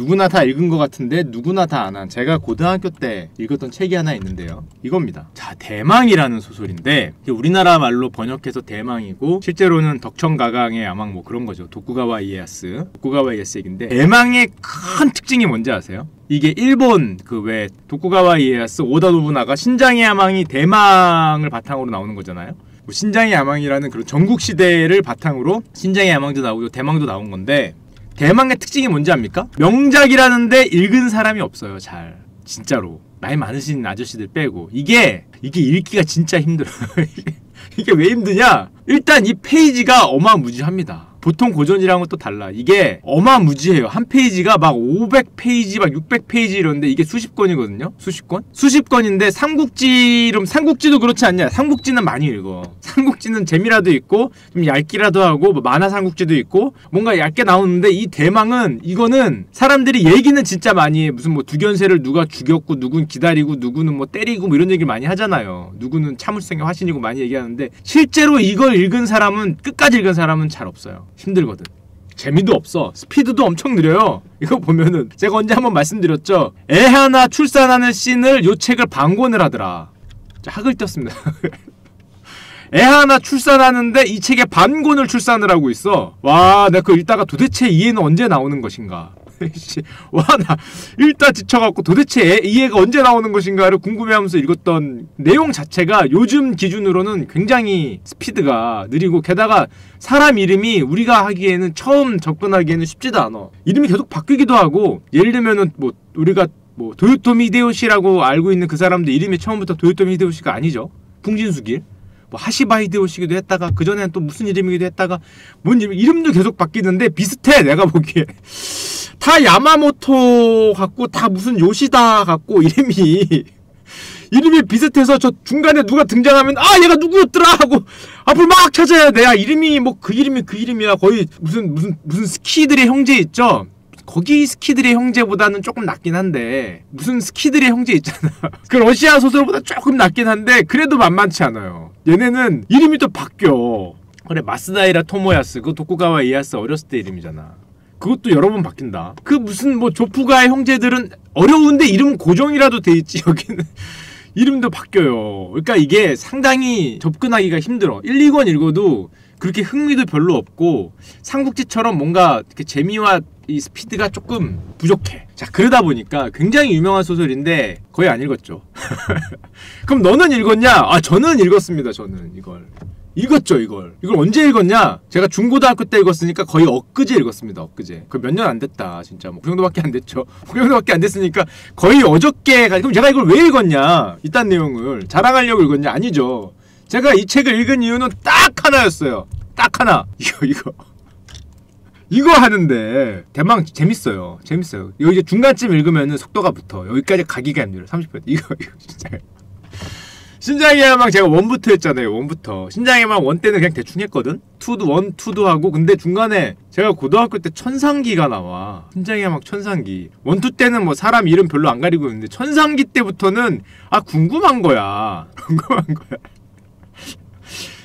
누구나 다 읽은 것 같은데 누구나 다 안 한 제가 고등학교 때 읽었던 책이 하나 있는데요. 이겁니다. 자, 대망이라는 소설인데 우리나라 말로 번역해서 대망이고 실제로는 덕천가강의 야망 뭐 그런 거죠. 도쿠가와 이에야스 얘기인데 대망의 큰 특징이 뭔지 아세요? 이게 일본 그 왜 도쿠가와 이에야스 오다 노부나가 신장의 야망이 대망을 바탕으로 나오는 거잖아요. 뭐 신장의 야망이라는 그런 전국 시대를 바탕으로 신장의 야망도 나오고 대망도 나온 건데 대망의 특징이 뭔지 압니까? 명작이라는데 읽은 사람이 없어요. 잘 진짜로 나이 많으신 아저씨들 빼고 이게 읽기가 진짜 힘들어요. 이게 왜 힘드냐? 일단 이 페이지가 어마무지합니다. 보통 고전이랑은 또 달라. 이게 어마무지해요. 한 페이지가 막 500페이지, 막 600페이지 이런데 이게 수십 권이거든요? 수십 권? 수십 권인데 삼국지도 그렇지 않냐? 삼국지는 많이 읽어. 삼국지는 재미라도 있고 좀 얇기라도 하고 뭐 만화 삼국지도 있고 뭔가 얇게 나오는데 이 대망은 이거는 사람들이 얘기는 진짜 많이 해. 무슨 뭐 두견세를 누가 죽였고 누군 기다리고 누구는 뭐 때리고 뭐 이런 얘기를 많이 하잖아요. 누구는 참을성의 화신이고 많이 얘기하는데 실제로 이걸 읽은 사람은 끝까지 읽은 사람은 잘 없어요. 힘들거든. 재미도 없어. 스피드도 엄청 느려요. 이거 보면은 제가 언제 한번 말씀드렸죠. 애 하나 출산하는 씬을 요 책을 반권을 하더라. 학을 떴습니다. 애 하나 출산하는데 이 책에 반권을 출산을 하고 있어. 와, 내가 그거 읽다가 도대체 이 애는 언제 나오는 것인가. 와, 나 읽다 지쳐갖고 도대체 이 애가 언제 나오는 것인가를 궁금해하면서 읽었던 내용 자체가 요즘 기준으로는 굉장히 스피드가 느리고 게다가 사람 이름이 우리가 하기에는 처음 접근하기에는 쉽지도 않아. 이름이 계속 바뀌기도 하고 예를 들면은 뭐 우리가 뭐 도요토미 히데요시라고 알고 있는 그 사람도 이름이 처음부터 도요토미 히데요시가 아니죠. 풍진수길 뭐 하시바 히데요시기도 했다가 그전에는 또 무슨 이름이기도 했다가 뭔 이름도 계속 바뀌는데 비슷해. 내가 보기에 다 야마모토 같고 다 무슨 요시다 같고 이름이 비슷해서 저 중간에 누가 등장하면 아 얘가 누구였더라 하고 앞을 막 찾아야 돼. 야, 이름이 뭐 그 이름이야. 거의 무슨 스키들의 형제 있죠. 거기 스키들의 형제보다는 조금 낫긴 한데 무슨 스키들의 형제 있잖아. 그 러시아 소설보다 조금 낫긴 한데 그래도 만만치 않아요. 얘네는 이름이 또 바뀌어. 그래, 마스다이라 토모야스 그 도쿠가와 이에야스 어렸을 때 이름이잖아. 그것도 여러 번 바뀐다. 그 무슨 뭐 조프가의 형제들은 어려운데 이름 고정이라도 돼 있지. 여기는 이름도 바뀌어요. 그러니까 이게 상당히 접근하기가 힘들어. 1, 2권 읽어도 그렇게 흥미도 별로 없고 삼국지처럼 뭔가 이렇게 재미와 이 스피드가 조금 부족해. 자, 그러다 보니까 굉장히 유명한 소설인데 거의 안 읽었죠. 그럼 너는 읽었냐? 아, 저는 읽었습니다. 저는 이걸 읽었죠. 이걸 언제 읽었냐? 제가 중고등학교 때 읽었으니까 거의 엊그제 읽었습니다. 엊그제. 그 몇 년 안 됐다 진짜. 뭐 그 정도밖에 안 됐죠. 그 정도밖에 안 됐으니까 거의 어저께. 그럼 제가 이걸 왜 읽었냐? 이딴 내용을 자랑하려고 읽었냐? 아니죠. 제가 이 책을 읽은 이유는 딱 하나였어요. 딱 하나. 이거 하는데 대망 재밌어요. 이거 이제 중간쯤 읽으면은 속도가 붙어. 여기까지 가기가 힘들어. 30분. 이거 진짜. 신장의 야망 제가 1부터 했잖아요. 1부터. 신장의 야망 1 때는 그냥 대충 했거든. 2도 하고. 근데 중간에 제가 고등학교 때 천상기가 나와. 신장의 야망 천상기. 1, 2 때는 뭐 사람 이름 별로 안 가리고 있는데 천상기 때부터는 궁금한 거야.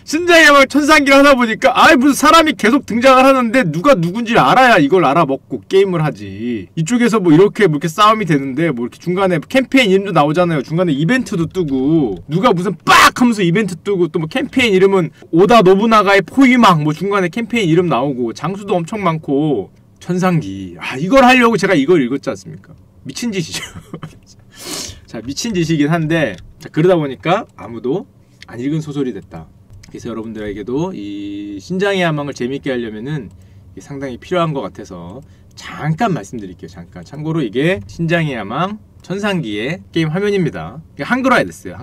신장의 야망 천상기를 하다 보니까 무슨 사람이 계속 등장을 하는데 누가 누군지 알아야 이걸 알아먹고 게임을 하지. 이쪽에서 뭐 이렇게 싸움이 되는데 뭐 이렇게 중간에 캠페인 이름도 나오잖아요. 중간에 이벤트도 뜨고 누가 무슨 빡 하면서 이벤트 뜨고 또 뭐 캠페인 이름은 오다 노부나가의 포위망 뭐 중간에 캠페인 이름 나오고 장수도 엄청 많고 천상기. 이걸 하려고 제가 이걸 읽었지 않습니까? 미친 짓이죠. 자, 미친 짓이긴 한데 자, 그러다 보니까 아무도 안 읽은 소설이 됐다. 그래서 여러분들에게도 이 신장의 야망을 재밌게 하려면은 상당히 필요한 것 같아서 잠깐 말씀드릴게요. 잠깐. 참고로 이게 신장의 야망 천상기의 게임 화면입니다. 이게 한글화가 됐어요.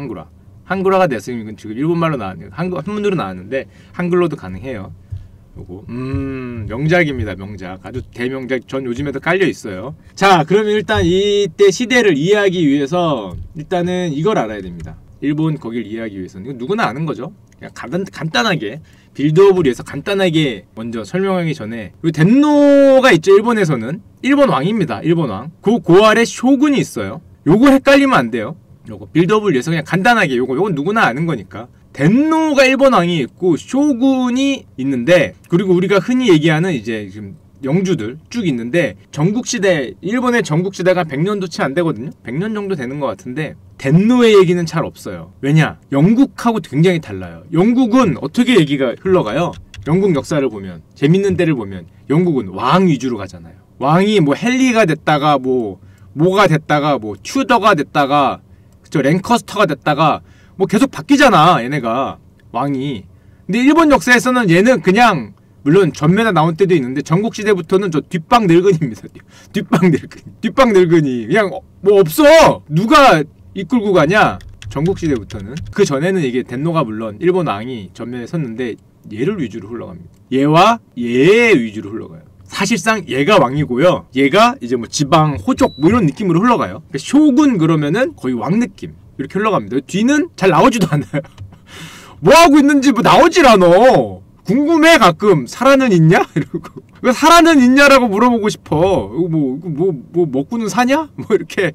한글화가 됐으면 지금 일본말로 나왔네요. 한문으로 나왔는데 한글로도 가능해요. 요거 명작입니다. 명작. 아주 대명작. 전 요즘에도 깔려 있어요. 자, 그러면 일단 이때 시대를 이해하기 위해서 일단은 이걸 알아야 됩니다. 일본 거길 이해하기 위해서는 이건 누구나 아는 거죠. 그냥 간단하게 빌드업을 위해서 간단하게 먼저 설명하기 전에 그리고 덴노가 있죠. 일본에서는 일본 왕입니다. 일본 왕. 그 아래 쇼군이 있어요. 요거 헷갈리면 안 돼요. 요거 빌드업을 위해서 그냥 간단하게 요건 누구나 아는 거니까 덴노가 일본 왕이 있고 쇼군이 있는데 그리고 우리가 흔히 얘기하는 이제 지금 영주들 쭉 있는데 전국시대 일본의 전국시대가 100년도 채 안 되거든요. 100년 정도 되는 것 같은데 덴노의 얘기는 잘 없어요. 왜냐? 영국하고 굉장히 달라요. 영국은 어떻게 얘기가 흘러가요? 영국 역사를 보면 재밌는 때를 보면 영국은 왕 위주로 가잖아요. 왕이 뭐 헨리가 됐다가 뭐가 됐다가 뭐 튜더가 됐다가 그쵸 랭커스터가 됐다가 뭐 계속 바뀌잖아 얘네가 왕이. 근데 일본 역사에서는 얘는 그냥 물론 전면에 나온 때도 있는데 전국시대부터는 저 뒷방 늙은이입니다. 뒷방 늙은이 그냥 뭐 없어. 누가 이끌고 가냐? 전국시대부터는. 그 전에는 이게 덴노가 물론 일본 왕이 전면에 섰는데 얘를 위주로 흘러갑니다. 얘와 얘 위주로 흘러가요. 사실상 얘가 왕이고요. 얘가 이제 뭐 지방, 호족 뭐 이런 느낌으로 흘러가요. 그러니까 쇼군 그러면은 거의 왕 느낌 이렇게 흘러갑니다. 뒤는 잘 나오지도 않아요. 뭐 하고 있는지 뭐 나오질 않아. 궁금해 가끔. 사라는 있냐? 이러고 왜 사라는 있냐라고 물어보고 싶어. 뭐 먹고는 사냐? 뭐 이렇게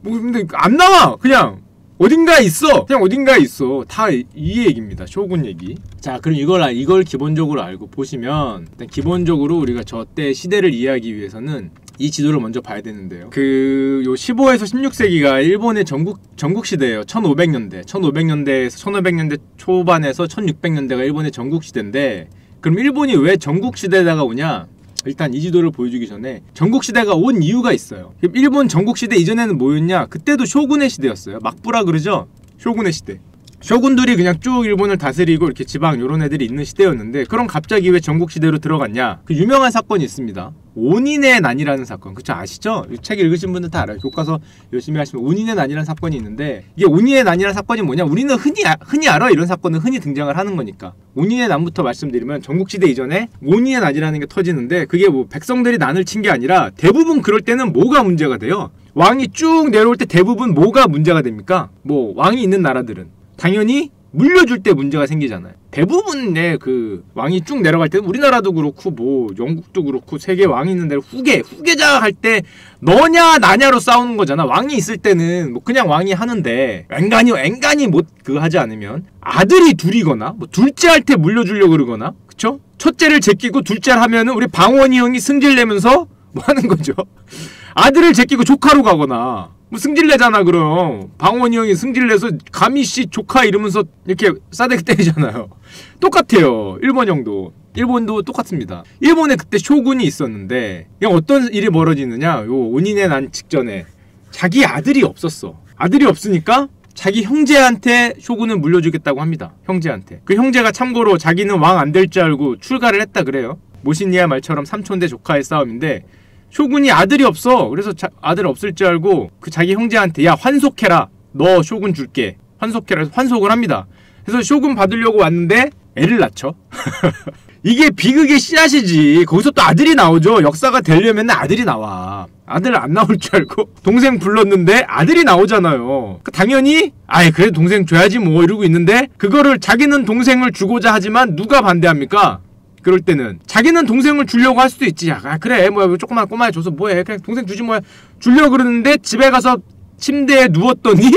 뭐 근데 안 나와. 그냥 어딘가에 있어. 그냥 어딘가에 있어. 다 이 얘기입니다. 쇼군 얘기. 자, 그럼 이걸 기본적으로 알고 보시면 일단 기본적으로 우리가 저 때 시대를 이해하기 위해서는 이 지도를 먼저 봐야 되는데요. 요 15에서 16세기가 일본의 전국 시대예요. 1500년대. 1500년대에서 1500년대 초반에서 1600년대가 일본의 전국 시대인데 그럼 일본이 왜 전국 시대에다가 오냐? 일단 이 지도를 보여주기 전에 전국시대가 온 이유가 있어요. 일본 전국시대 이전에는 뭐였냐? 그때도 쇼군의 시대였어요. 막부라 그러죠? 쇼군의 시대. 쇼군들이 그냥 쭉 일본을 다스리고 이렇게 지방 요런 애들이 있는 시대였는데 그럼 갑자기 왜 전국시대로 들어갔냐? 그 유명한 사건이 있습니다. 온인의 난이라는 사건. 그쵸? 아시죠? 이 책 읽으신 분들 다 알아요. 교과서 열심히 하시면 온인의 난이라는 사건이 있는데 이게 온인의 난이라는 사건이 뭐냐? 우리는 흔히 알아. 이런 사건은 흔히 등장을 하는 거니까. 온인의 난부터 말씀드리면 전국시대 이전에 온인의 난이라는 게 터지는데 그게 뭐 백성들이 난을 친 게 아니라 대부분 그럴 때는 뭐가 문제가 돼요? 왕이 쭉 내려올 때 대부분 뭐가 문제가 됩니까? 뭐 왕이 있는 나라들은 당연히 물려줄 때 문제가 생기잖아요. 대부분의 그 왕이 쭉 내려갈 때는 우리나라도 그렇고 뭐 영국도 그렇고 세계 왕이 있는 데로 후계자 할 때 너냐 나냐로 싸우는 거잖아. 왕이 있을 때는 뭐 그냥 왕이 하는데 앵간히 못 그 하지 않으면 아들이 둘이거나 뭐 둘째 할 때 물려주려고 그러거나 그쵸? 첫째를 제끼고 둘째를 하면은 우리 방원이 형이 승질내면서 뭐 하는 거죠. 아들을 제끼고 조카로 가거나 뭐 승질내잖아. 그럼 방원이 형이 승질내서 가미씨 조카 이러면서 이렇게 싸대기 때리잖아요. 똑같아요. 일본도 똑같습니다. 일본에 그때 쇼군이 있었는데 그냥 어떤 일이 벌어지느냐. 요 온인의 난 직전에 자기 아들이 없었어. 아들이 없으니까 자기 형제한테 쇼군을 물려주겠다고 합니다. 형제한테. 그 형제가 참고로 자기는 왕 안 될 줄 알고 출가를 했다 그래요. 모시니아 말처럼 삼촌 대 조카의 싸움인데 쇼군이 아들이 없어. 그래서 아들 없을 줄 알고 그 자기 형제한테 야 환속해라. 너 쇼군 줄게. 환속해라. 해서 환속을 합니다. 그래서 쇼군 받으려고 왔는데 애를 낳죠. 이게 비극의 씨앗이지. 거기서 또 아들이 나오죠. 역사가 되려면 아들이 나와. 아들 안 나올 줄 알고 동생 불렀는데 아들이 나오잖아요. 당연히 그래 동생 줘야지 뭐 이러고 있는데 그거를 자기는 동생을 주고자 하지만 누가 반대합니까? 그럴 때는 자기는 동생을 주려고 할 수도 있지. 그래 뭐 조그만 꼬마에 줘서 뭐해 그냥 동생 주지 뭐해 주려고 그러는데 집에 가서 침대에 누웠더니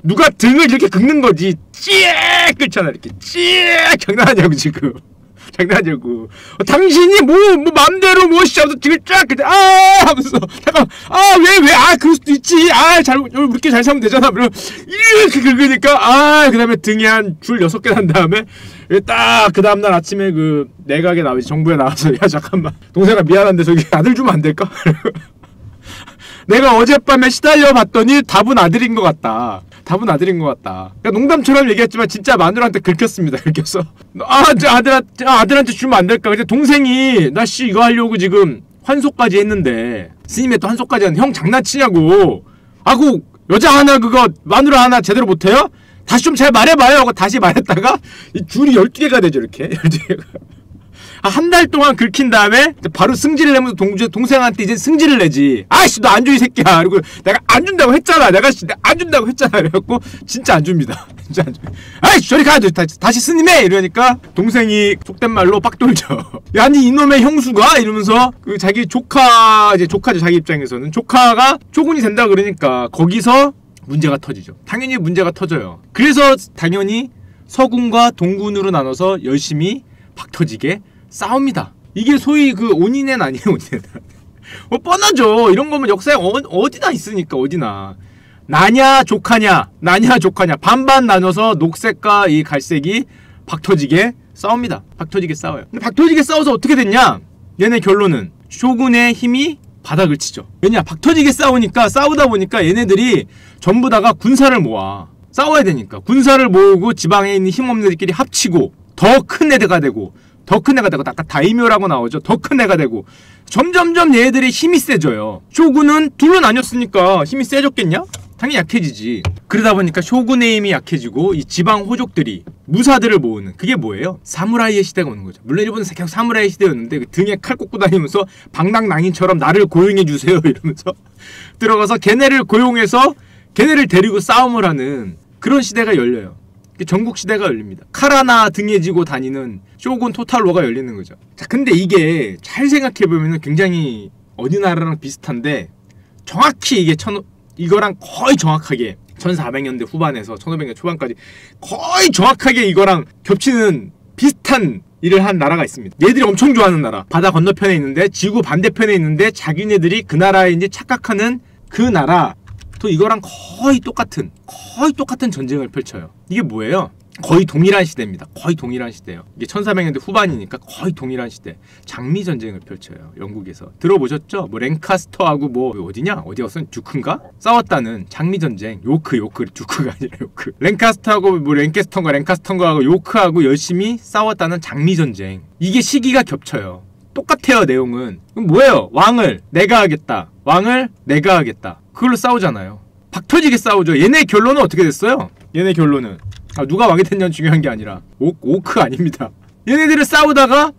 누가 등을 이렇게 긁는 거지. 찌익 긁잖아 이렇게. 찌익 장난하냐고 지금. 장난하냐고. 당신이 뭐 맘대로 뭐 하면서 등을 쫙 하면서 잠깐 왜 그럴 수도 있지. 우리끼리 잘 살면 되잖아. 이렇게 긁으니까 그 다음에 등에 한 줄 6개 난 다음에 딱 그 다음날 아침에 그 내각에 나오지 정부에 나와서 야 잠깐만 동생아 미안한데 저기 아들 주면 안 될까? 내가 어젯밤에 시달려 봤더니 답은 아들인 것 같다. 그러니까 농담처럼 얘기했지만 진짜 마누라한테 긁혔습니다. 긁혔어. 아들한테 주면 안 될까? 근데 동생이 나 이거 하려고 지금 환속까지 했는데 스님이 또 환속까지 하는데 형 장난치냐고. 그 여자 하나 그거 마누라 하나 제대로 못해요? 다시 좀 잘 말해봐요 하고 다시 말했다가 이 줄이 12개가 되죠. 이렇게 12개가. 한 달 동안 긁힌 다음에 바로 승질을 내면서 동생한테 이제 승질을 내지. 너 안 줘 이 새끼야. 그리고 내가 안 준다고 했잖아. 내가 안 준다고 했잖아. 그래갖고 진짜 안 줍니다. 진짜 안 줘. 저리 가. 다시 스님해. 이러니까 동생이 속된 말로 빡 돌죠. 야, 니 이놈의 형수가 이러면서 그 자기 조카죠. 자기 입장에서는 조카가 쇼군이 된다 그러니까 거기서 문제가 터지죠. 당연히 문제가 터져요. 그래서 당연히 서군과 동군으로 나눠서 열심히 박 터지게 싸웁니다. 이게 소위 그 온인엔 아니에요. 온인엔. 뻔하죠. 이런 거면 역사에 어디나 있으니까. 어디나. 나냐 족하냐 나냐 족하냐 반반 나눠서 녹색과 이 갈색이 박터지게 싸웁니다. 박터지게 싸워요. 근데 박터지게 싸워서 어떻게 됐냐? 얘네 결론은 쇼군의 힘이 바닥을 치죠. 왜냐? 박터지게 싸우다 보니까 얘네들이 전부 다가 군사를 모아. 싸워야 되니까 군사를 모으고 지방에 있는 힘없는 애들끼리 합치고 더 큰 애가 되고 아까 다이묘라고 나오죠. 더 큰 애가 되고 점점점 얘네들의 힘이 세져요. 쇼군은 둘로 나뉘었으니까 힘이 세졌겠냐? 당연히 약해지지. 그러다 보니까 쇼군의 힘이 약해지고 이 지방 호족들이 무사들을 모으는, 그게 뭐예요? 사무라이의 시대가 오는 거죠. 물론 일본은 계속 사무라이 시대였는데 그 등에 칼 꽂고 다니면서 방랑낭인처럼 나를 고용해주세요 이러면서 들어가서 걔네를 고용해서 걔네를 데리고 싸움을 하는 그런 시대가 열려요. 전국 시대가 열립니다. 칼 하나 등에 지고 다니는 쇼군 토탈로가 열리는 거죠. 자, 근데 이게 잘 생각해보면 굉장히 어디 나라랑 비슷한데 정확히 이게 이거랑 거의 정확하게 1400년대 후반에서 1500년 초반까지 거의 정확하게 이거랑 겹치는 비슷한 일을 한 나라가 있습니다. 얘들이 엄청 좋아하는 나라. 바다 건너편에 있는데 지구 반대편에 있는데 자기네들이 그 나라인지 착각하는 그 나라. 또 이거랑 거의 똑같은 전쟁을 펼쳐요. 이게 뭐예요? 거의 동일한 시대입니다. 거의 동일한 시대예요. 이게 1400년대 후반이니까 거의 동일한 시대. 장미 전쟁을 펼쳐요. 영국에서. 들어보셨죠? 뭐 랭카스터하고 뭐 어디냐? 어디였어? 듀크인가? 싸웠다는 장미 전쟁. 요크 듀크가 아니라 요크. 랭카스터하고 뭐 랭카스턴가하고 요크하고 열심히 싸웠다는 장미 전쟁. 이게 시기가 겹쳐요. 똑같아요, 내용은. 그럼 뭐예요? 왕을 내가 하겠다. 그걸로 싸우잖아요. 박터지게 싸우죠. 얘네 결론은 어떻게 됐어요? 얘네 결론은 누가 왕이 됐냐는 중요한 게 아니라 오크 아닙니다. 얘네들을 싸우다가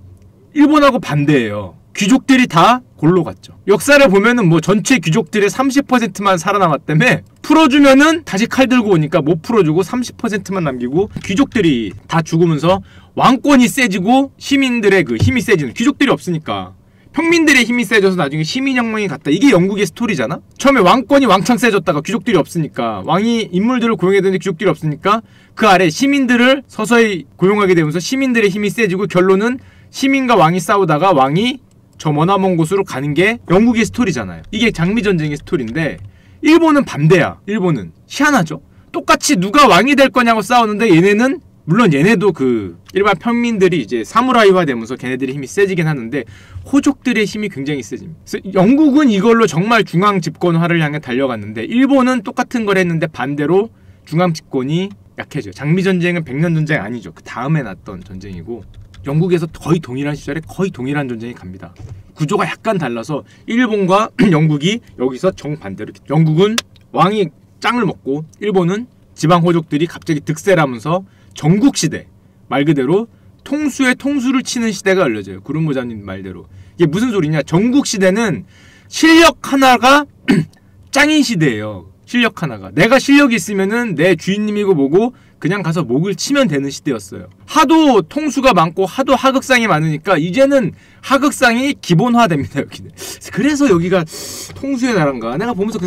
일본하고 반대예요. 귀족들이 다 골로 갔죠. 역사를 보면은 뭐 전체 귀족들의 30%만 살아남았다며 풀어주면은 다시 칼 들고 오니까 못 풀어주고 30%만 남기고 귀족들이 다 죽으면서 왕권이 세지고 시민들의 그 힘이 세지는, 귀족들이 없으니까 평민들의 힘이 세져서 나중에 시민혁명이 갔다. 이게 영국의 스토리잖아? 처음에 왕권이 왕창 세졌다가 귀족들이 없으니까, 왕이 인물들을 고용해야 되는데 귀족들이 없으니까 그 아래 시민들을 서서히 고용하게 되면서 시민들의 힘이 세지고 결론은 시민과 왕이 싸우다가 왕이 저 머나먼 곳으로 가는 게 영국의 스토리잖아요. 이게 장미전쟁의 스토리인데 일본은 반대야. 일본은 희한하죠? 똑같이 누가 왕이 될 거냐고 싸우는데 얘네는, 물론 얘네도 그 일반 평민들이 이제 사무라이화 되면서 걔네들의 힘이 세지긴 하는데 호족들의 힘이 굉장히 세집니다. 그래서 영국은 이걸로 정말 중앙 집권화를 향해 달려갔는데 일본은 똑같은 걸 했는데 반대로 중앙 집권이 약해져요. 장미전쟁은 백년전쟁 아니죠. 그 다음에 났던 전쟁이고 영국에서 거의 동일한 시절에 거의 동일한 전쟁이 갑니다. 구조가 약간 달라서 일본과 영국이 여기서 정반대로, 영국은 왕이 짱을 먹고 일본은 지방 호족들이 갑자기 득세하면서 전국시대, 말 그대로 통수에 통수를 치는 시대가 열려져요. 구름모자님 말대로. 이게 무슨 소리냐? 전국시대는 실력 하나가 짱인 시대예요. 실력 하나가. 내가 실력이 있으면은 내 주인님이고 뭐고 그냥 가서 목을 치면 되는 시대였어요. 하도 통수가 많고 하도 하극상이 많으니까 이제는 하극상이 기본화됩니다. 여기는. 그래서 여기가 통수의 나라인가? 내가 보면서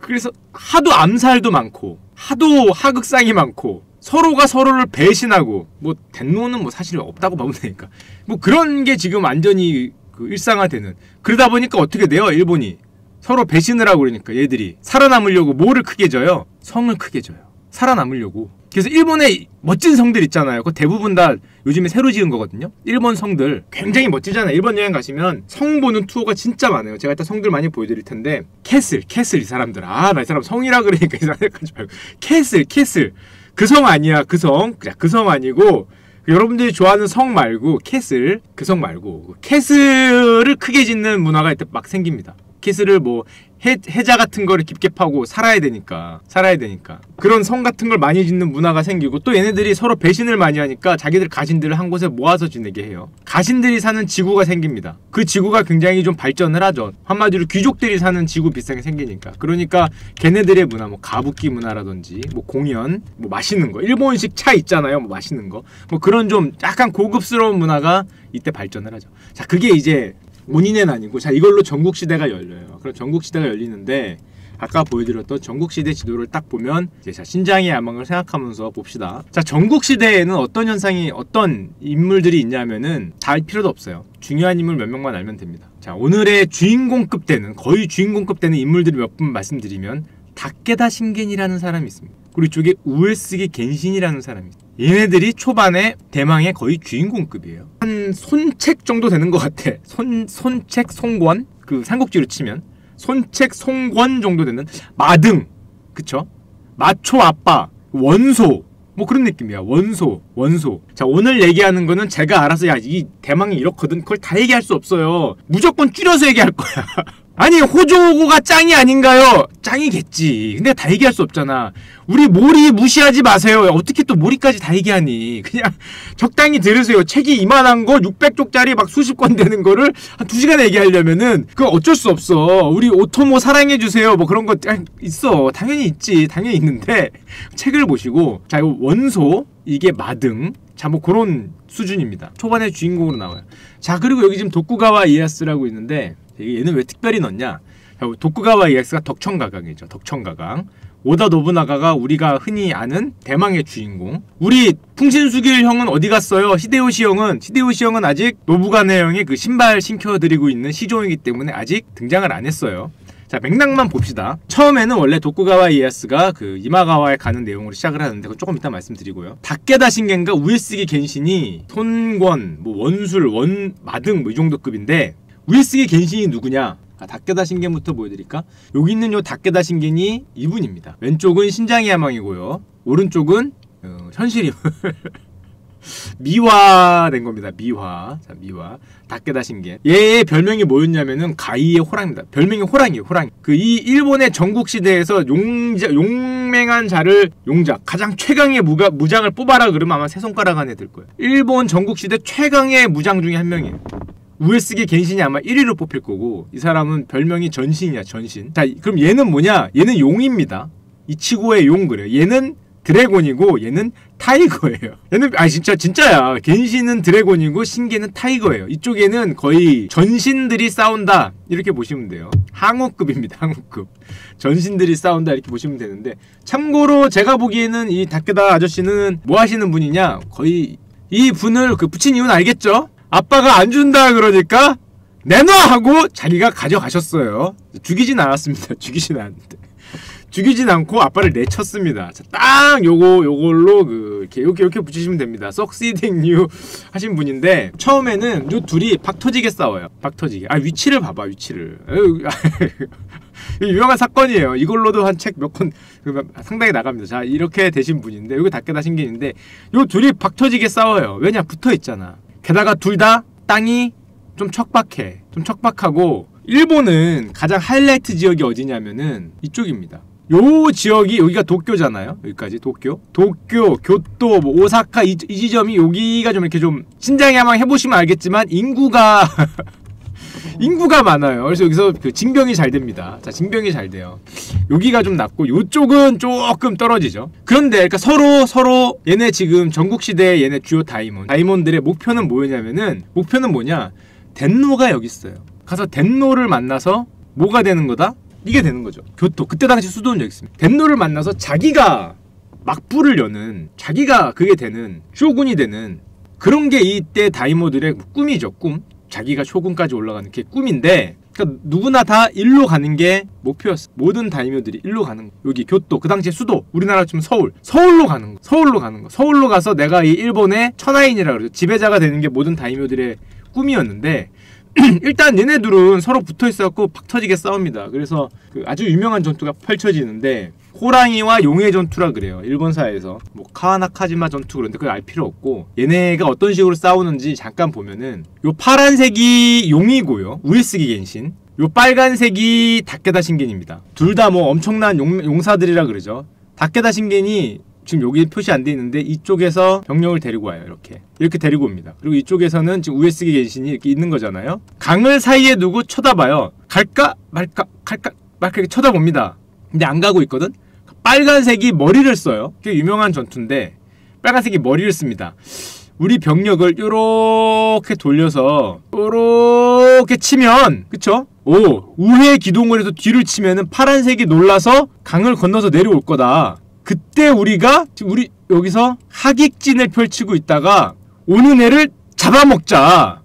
그래서 하도 암살도 많고 하도 하극상이 많고 서로가 서로를 배신하고, 뭐 대노는 뭐 사실 없다고 보면 되니까 뭐 그런 게 지금 완전히 그 일상화되는. 그러다 보니까 어떻게 돼요? 일본이 서로 배신을 하고 그러니까 얘들이 살아남으려고 뭐를 크게 져요? 성을 크게 져요. 살아남으려고. 그래서 일본의 멋진 성들 있잖아요. 그 대부분 다 요즘에 새로 지은 거거든요. 일본 성들 굉장히 멋지잖아요. 일본 여행 가시면 성 보는 투어가 진짜 많아요. 제가 일단 성들 많이 보여드릴 텐데 캐슬 이 사람들. 나 이 사람 성이라 그러니까 이 사람 생각하지 말고 캐슬 그 성 아니야. 그 성 아니고 여러분들이 좋아하는 성 말고 캐슬, 그 성 말고 캐슬을 크게 짓는 문화가 이때 막 생깁니다. 캐슬을 뭐 해자 같은 거를 깊게 파고 살아야 되니까 그런 성 같은 걸 많이 짓는 문화가 생기고, 또 얘네들이 서로 배신을 많이 하니까 자기들 가신들을 한 곳에 모아서 지내게 해요. 가신들이 사는 지구가 생깁니다. 그 지구가 굉장히 좀 발전을 하죠. 한마디로 귀족들이 사는 지구 비슷하게 생기니까. 그러니까 걔네들의 문화, 뭐 가부키 문화라든지 뭐 공연, 뭐 맛있는 거, 일본식 차 있잖아요. 뭐 맛있는 거, 뭐 그런 좀 약간 고급스러운 문화가 이때 발전을 하죠. 자, 그게 이제 온인엔 아니고, 자, 이걸로 전국시대가 열려요. 그럼 전국시대가 열리는데 아까 보여드렸던 전국시대 지도를 딱 보면 이제 자, 신장의 야망을 생각하면서 봅시다. 자, 전국시대에는 어떤 현상이, 어떤 인물들이 있냐면은 다 알 필요도 없어요. 중요한 인물 몇 명만 알면 됩니다. 자, 오늘의 주인공급 되는, 거의 주인공급 되는 인물들을 몇 분 말씀드리면 다케다 신겐이라는 사람이 있습니다. 그리고 이쪽에 우에스기 겐신이라는 사람이 있습니다. 얘네들이 초반에 대망의 거의 주인공급이에요. 한 손책 정도 되는 것 같아. 손책, 송권? 그 삼국지로 치면 손책, 송권 정도 되는 마등, 그쵸? 마초 아빠, 원소, 뭐 그런 느낌이야. 원소. 자, 오늘 얘기하는 거는 제가 알아서, 야, 이 대망이 이렇거든, 그걸 다 얘기할 수 없어요. 무조건 줄여서 얘기할 거야. 아니, 호조고가 짱이 아닌가요? 짱이겠지. 근데 다 얘기할 수 없잖아. 우리 모리 무시하지 마세요. 어떻게 또 모리까지 다 얘기하니. 그냥 적당히 들으세요. 책이 이만한 거 600쪽짜리 막 수십 권 되는 거를 한 2시간 얘기하려면은 그거 어쩔 수 없어. 우리 오토모 사랑해주세요. 뭐 그런 거 있어. 당연히 있지. 당연히 있는데 책을 보시고, 자, 이거 원소, 이게 마등, 자, 뭐 그런 수준입니다. 초반에 주인공으로 나와요. 자, 그리고 여기 지금 도쿠가와 이에야스라고 있는데 얘는 왜 특별히 넣냐? 도쿠가와 이에야스가 덕청가강이죠. 덕청가강. 오다 노부나가가 우리가 흔히 아는 대망의 주인공. 우리 풍신수길 형은 어디 갔어요? 히데요시 형은 아직 노부가네 형의 그 신발 신켜드리고 있는 시종이기 때문에 아직 등장을 안 했어요. 자, 맥락만 봅시다. 처음에는 원래 도쿠가와 이에야스가 그 이마가와에 가는 내용으로 시작을 하는데 그건 조금 이따 말씀드리고요. 다케다 신겐과 우에스기 겐신이 손권, 뭐 원술, 마등 뭐 이 정도 급인데 우에스기 겐신이 누구냐? 다케다 신겐부터 보여드릴까? 여기 있는 요 다케다 신겐이 이분입니다. 왼쪽은 신장의 야망이고요. 오른쪽은 현실이 미화된 겁니다. 미화. 자, 미화. 다케다 신겐. 얘의 별명이 뭐였냐면은 가이의 호랑입니다. 별명이 호랑이에요. 호랑이. 이 일본의 전국시대에서 용맹한 자를 용작, 가장 최강의 무장을 뽑아라 그러면 아마 세 손가락 안에 들 거예요. 일본 전국시대 최강의 무장 중에 한 명이에요. 우에스기 겐신이 아마 1위로 뽑힐 거고, 이 사람은 별명이 전신이야. 전신. 자, 그럼 얘는 뭐냐? 얘는 용입니다. 이치고의 용 그래요. 얘는 드래곤이고 얘는 타이거예요. 얘는 진짜야. 겐신은 드래곤이고 신겐은 타이거예요. 이쪽에는 거의 전신들이 싸운다 이렇게 보시면 돼요. 항우급입니다. 항우급. 전신들이 싸운다 이렇게 보시면 되는데, 참고로 제가 보기에는 이 다케다 아저씨는 뭐 하시는 분이냐, 거의 이 분을 붙인 이유는 알겠죠? 아빠가 안 준다 그러니까 내놔 하고 자기가 가져가셨어요. 죽이진 않았습니다. 죽이진 않고 아빠를 내쳤습니다. 자, 딱 요걸로 이렇게 붙이시면 됩니다. Succeeding you 하신 분인데, 처음에는 요 둘이 박 터지게 싸워요. 박 터지게. 위치를 봐봐, 위치를. 유명한 사건이에요. 이걸로도 한 책 몇 권 상당히 나갑니다. 자, 이렇게 되신 분인데, 여기 다케다 신겐인데, 요 둘이 박 터지게 싸워요. 왜냐? 붙어 있잖아. 게다가 둘 다 땅이 좀 척박해. 좀 척박하고, 일본은 가장 하이라이트 지역이 어디냐면은 이쪽입니다. 요 지역이, 여기가 도쿄잖아요. 여기까지 도쿄, 교토, 뭐 오사카 이 지점이, 여기가 좀 이렇게 좀 신장의 야망 해보시면 알겠지만 인구가 많아요. 그래서 여기서 징병이 잘 됩니다. 자, 징병이 잘 돼요. 여기가 좀 낮고 요쪽은 조금 떨어지죠. 그런데 그러니까 서로 얘네 지금 전국시대 얘네 주요 다이몬들의 목표는 뭐냐? 덴노가 여기 있어요. 가서 덴노를 만나서 뭐가 되는 거다? 이게 되는 거죠. 교토. 그때 당시 수도는 여기 있습니다. 덴노를 만나서 자기가 막부를 여는, 자기가 그게 되는, 쇼군이 되는 그런 게 이때 다이모들의 꿈이죠. 꿈. 자기가 쇼군까지 올라가는 게 꿈인데, 그러니까 누구나 다 일로 가는 게 목표였어. 모든 다이묘들이 일로 가는 거. 여기 교토, 그 당시에 수도, 우리나라 치면 서울로 가는 거. 서울로 가서 내가 이 일본의 천하인이라 그러죠. 지배자가 되는 게 모든 다이묘들의 꿈이었는데, 일단 얘네들은 서로 붙어있어갖고 박 터지게 싸웁니다. 그래서 아주 유명한 전투가 펼쳐지는데, 호랑이와 용의 전투라 그래요. 일본사에서 뭐 카와나카지마 전투, 그런데 그걸 알 필요 없고, 얘네가 어떤 식으로 싸우는지 잠깐 보면은, 요 파란색이 용이고요, 우에스기 겐신. 요 빨간색이 다케다 신겐입니다. 둘 다 뭐 엄청난 용사들이라 그러죠. 다케다 신겐이 지금 여기 표시 안 돼 있는데 이쪽에서 병력을 데리고 와요. 이렇게 데리고 옵니다. 그리고 이쪽에서는 지금 우에스기 겐신이 이렇게 있는 거잖아요. 강을 사이에 두고 쳐다봐요. 갈까 말까 이렇게 쳐다봅니다. 근데 안 가고 있거든. 빨간색이 머리를 써요. 꽤 유명한 전투인데 빨간색이 머리를 씁니다. 우리 병력을 요렇게 돌려서 요렇게 치면, 그쵸? 우회 기동을 해서 뒤를 치면은 파란색이 놀라서 강을 건너서 내려올 거다. 그때 우리가 여기서 하객진을 펼치고 있다가 오는 애를 잡아먹자.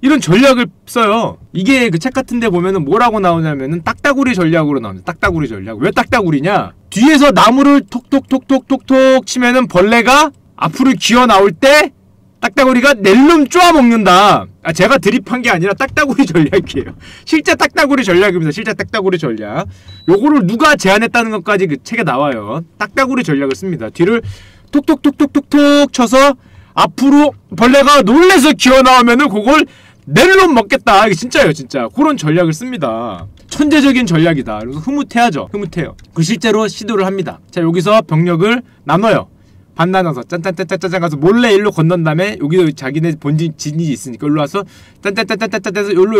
이런 전략을 써요. 이게 그 책 같은 데 보면은 뭐라고 나오냐면은 딱따구리 전략으로 나옵니다. 딱따구리 전략. 왜 딱따구리냐? 뒤에서 나무를 톡톡톡톡톡톡 치면은 벌레가 앞으로 기어 나올 때 딱따구리가 낼름 쪼아먹는다. 제가 드립한 게 아니라 딱따구리 전략이에요. 실제 딱따구리 전략입니다. 실제 딱따구리 전략. 요거를 누가 제안했다는 것까지 그 책에 나와요. 딱따구리 전략을 씁니다. 뒤를 톡톡톡톡톡톡 쳐서 앞으로 벌레가 놀래서 기어 나오면은 그걸 낼름 먹겠다. 이게 진짜예요, 진짜. 그런 전략을 씁니다. 천재적인 전략이다. 그래서 흐뭇해하죠. 흐뭇해요. 그 실제로 시도를 합니다. 자, 여기서 병력을 나눠요. 반 나눠서 짠짠짠짠짠 가서 몰래 일로 건넌 다음에 여기도 자기네 본진 진이 있으니까 일로 와서 짠짠짠짠짠짠 해서 일로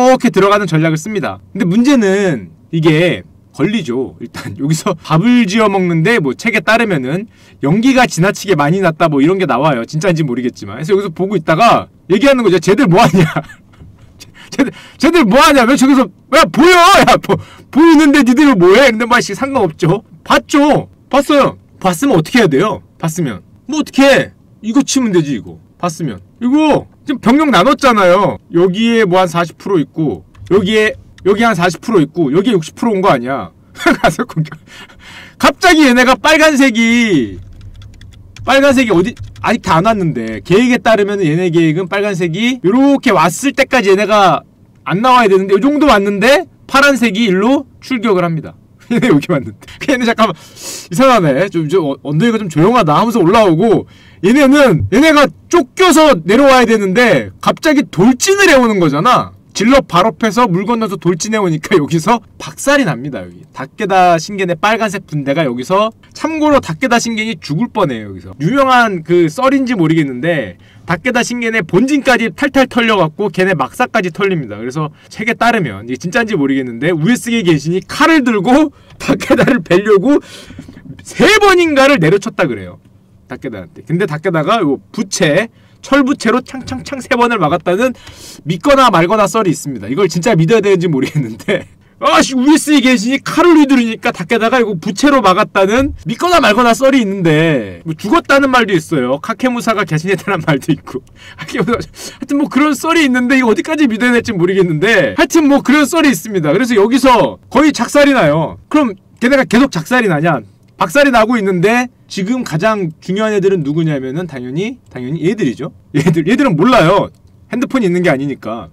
이렇게 들어가는 전략을 씁니다. 근데 문제는 이게 걸리죠. 일단 여기서 밥을 지어 먹는데 뭐 책에 따르면은 연기가 지나치게 많이 났다 뭐 이런 게 나와요. 진짜인지 모르겠지만. 그래서 여기서 보고 있다가 얘기하는 거죠. 쟤들 뭐하냐. 쟤들 뭐하냐. 왜 저기서 야 보여. 야 보이는데 니들 뭐해. 근데 뭐 상관없죠. 봤죠. 봤어요. 봤으면 어떻게 해야 돼요? 봤으면 뭐 어떻게 해. 이거 치면 되지. 이거 봤으면 이거 지금 병력 나눴잖아요. 여기에 뭐 한 40% 있고 여기 한 40% 있고 여기에 60% 온 거 아니야. 가서 공격. 갑자기 얘네가 빨간색이 어디 아직 다 안 왔는데 계획에 따르면 얘네 계획은 빨간색이 요렇게 왔을 때까지 얘네가 안 나와야 되는데 요 정도 왔는데 파란색이 일로 출격을 합니다. 얘네 여기 왔는데 얘네 잠깐만 이상하네. 좀 언덕이가 좀 조용하다 하면서 올라오고 얘네가 쫓겨서 내려와야 되는데 갑자기 돌진을 해오는 거잖아. 질럿 발 앞에서 물 건너서 돌진해오니까 여기서 박살이 납니다. 여기 다케다 신겐의 빨간색 분대가 여기서 참고로 다케다 신겐이 죽을 뻔해요. 여기서 유명한 그 썰인지 모르겠는데 다케다 신겐의 본진까지 탈탈 털려갖고 걔네 막사까지 털립니다. 그래서 책에 따르면 이게 진짜인지 모르겠는데 우에스게 계신이 칼을 들고 다케다를 벨려고 3번인가를 내려쳤다 그래요. 다케다한테. 근데 다케다가 요 철부채로 창창창 3번을 막았다는 믿거나 말거나 썰이 있습니다. 이걸 진짜 믿어야 되는지 모르겠는데 우에스에 계시니 칼을 휘두르니까 다케다가 이거 부채로 막았다는 믿거나 말거나 썰이 있는데 뭐 죽었다는 말도 있어요. 카케무사가 개신했다는 말도 있고 하여튼 뭐 그런 썰이 있는데 이거 어디까지 믿어야 될지 모르겠는데 하여튼 뭐 그런 썰이 있습니다. 그래서 여기서 거의 작살이 나요. 그럼 걔네가 계속 작살이 나냐? 박살이 나고 있는데 지금 가장 중요한 애들은 누구냐면은 당연히 얘들이죠. 얘들은 몰라요. 핸드폰이 있는 게 아니니까.